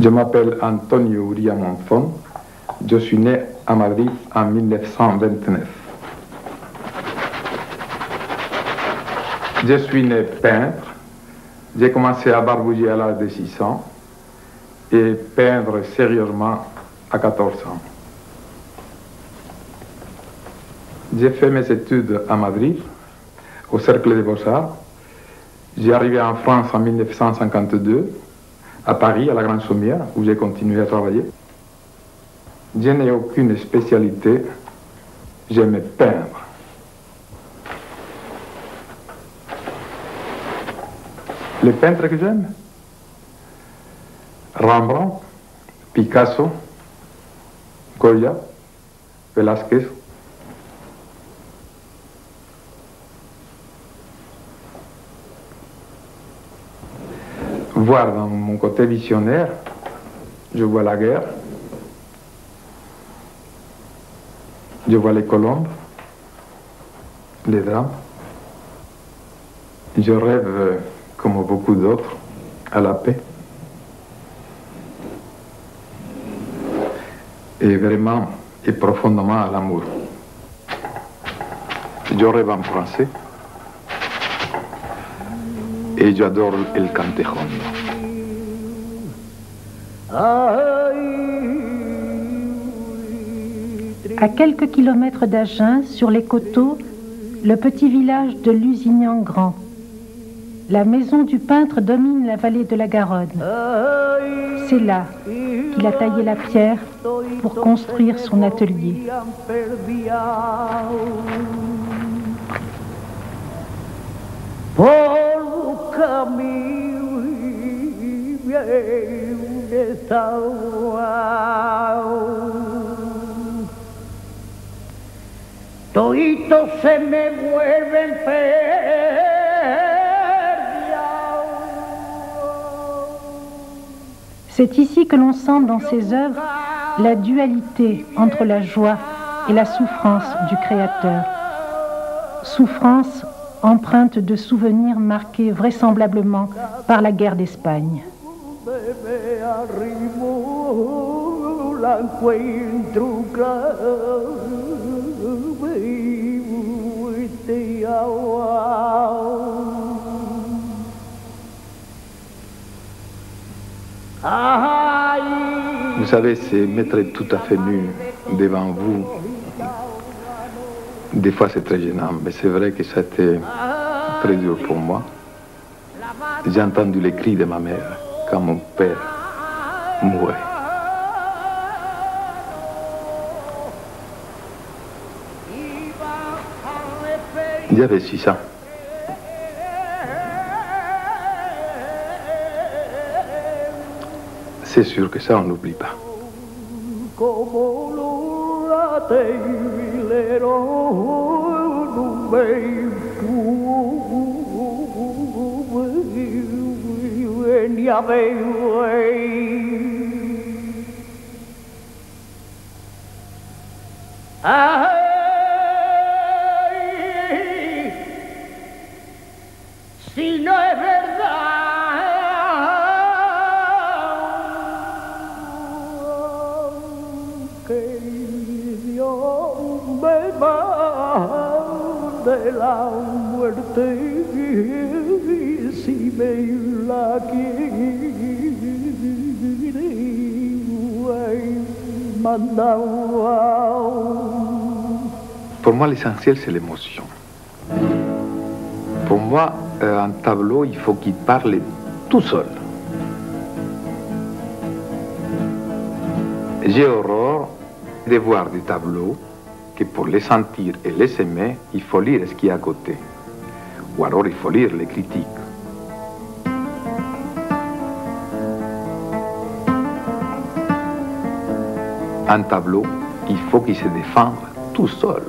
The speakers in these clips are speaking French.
Je m'appelle Antonio Uría Monzón. Je suis né à Madrid en 1929. Je suis né peintre. J'ai commencé à barbouiller à l'âge de 6 ans et peindre sérieusement à 14 ans. J'ai fait mes études à Madrid, au Cercle des Beaux-Arts. J'ai arrivé en France en 1952, à Paris, à la Grande Chaumière, où j'ai continué à travailler. Je n'ai aucune spécialité, j'aimais peindre. Les peintres que j'aime, Rembrandt, Picasso, Goya, Velázquez. Voir dans mon côté visionnaire, je vois la guerre, je vois les colombes, les drames. Je rêve, comme beaucoup d'autres, à la paix. Et vraiment et profondément à l'amour. Je rêve en français. Et j'adore el cantejón. À quelques kilomètres d'Agen, sur les coteaux, le petit village de Lusignan-Grand. La maison du peintre domine la vallée de la Garonne. C'est là qu'il a taillé la pierre pour construire son atelier. Toditos se me vuelven C'est ici que l'on sent dans ses œuvres la dualité entre la joie et la souffrance du créateur. Souffrance empreinte de souvenirs marqués vraisemblablement par la guerre d'Espagne. Vous savez, c'est m'être tout à fait nu devant vous. Des fois, c'est très gênant, mais c'est vrai que c'était très dur pour moi. J'ai entendu les cris de ma mère quand mon père mourait. J'avais 6 ans. C'est sûr que ça, on n'oublie pas. Si no es verdad que Dios me mande la muerte, si me la quiere mandar. Pour moi, l'essentiel, c'est l'émotion. Pour moi, un tableau, il faut qu'il parle tout seul. J'ai horreur de voir des tableaux que pour les sentir et les aimer, il faut lire ce qu'il y a à côté. Ou alors il faut lire les critiques. Un tableau, il faut qu'il se défende tout seul.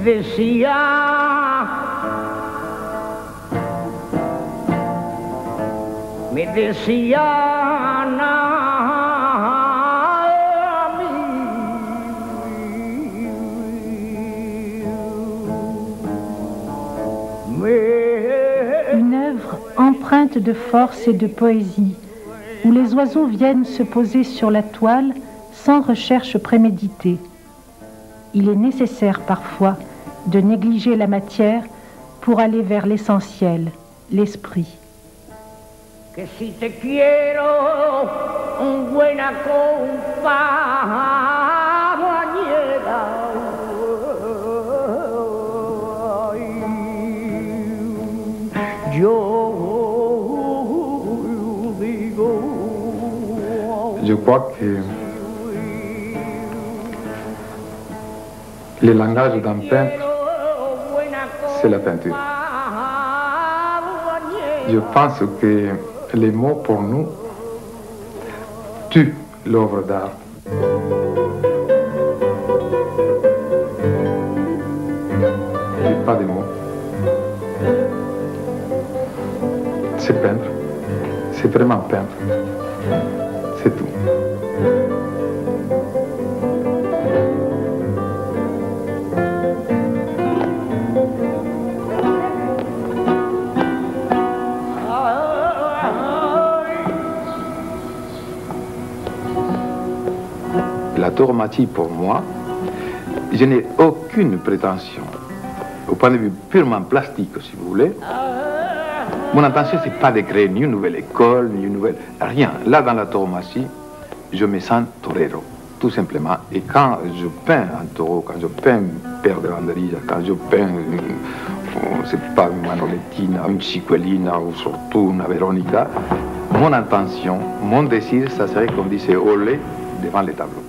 decía Ana a mí. Une œuvre empreinte de force et de poésie, où les oiseaux viennent se poser sur la toile sans recherche préméditée. Il est nécessaire parfois de négliger la matière pour aller vers l'essentiel, l'esprit. Que si te quiero buena compañera, yo digo. Je crois que le langage d'un peintre, c'est la peinture. Je pense que les mots pour nous tuent l'œuvre d'art. Il n'y a pas de mots. C'est peindre. C'est vraiment peindre. C'est tout. La tauromachie, pour moi, je n'ai aucune prétention. Au point de vue purement plastique, si vous voulez, mon intention, c'est pas de créer ni une nouvelle école, ni une nouvelle... Rien. Là, dans la tauromachie, je me sens torero, tout simplement. Et quand je peins un taureau, quand je peins un père de banderilla, quand je peins, c'est pas une Manolettina, une Chiquelina, ou surtout une Veronica, mon intention, mon désir, ça serait qu'on disait olé devant les tableaux.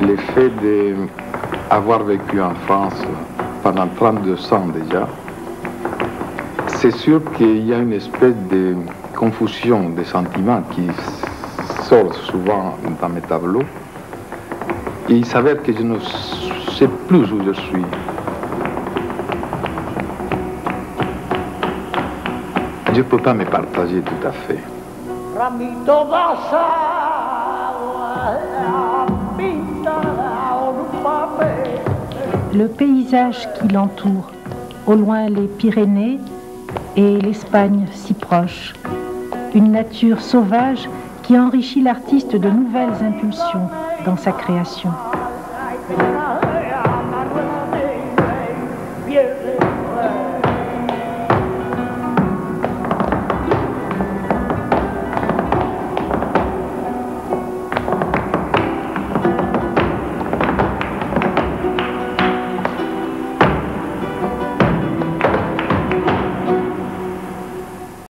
Le fait d'avoir vécu en France pendant 32 ans déjà, c'est sûr qu'il y a une espèce de confusion des sentiments qui sort souvent dans mes tableaux. Et il s'avère que je ne sais plus où je suis. Je ne peux pas me partager tout à fait. Le paysage qui l'entoure, au loin les Pyrénées et l'Espagne si proche. Une nature sauvage qui enrichit l'artiste de nouvelles impulsions dans sa création.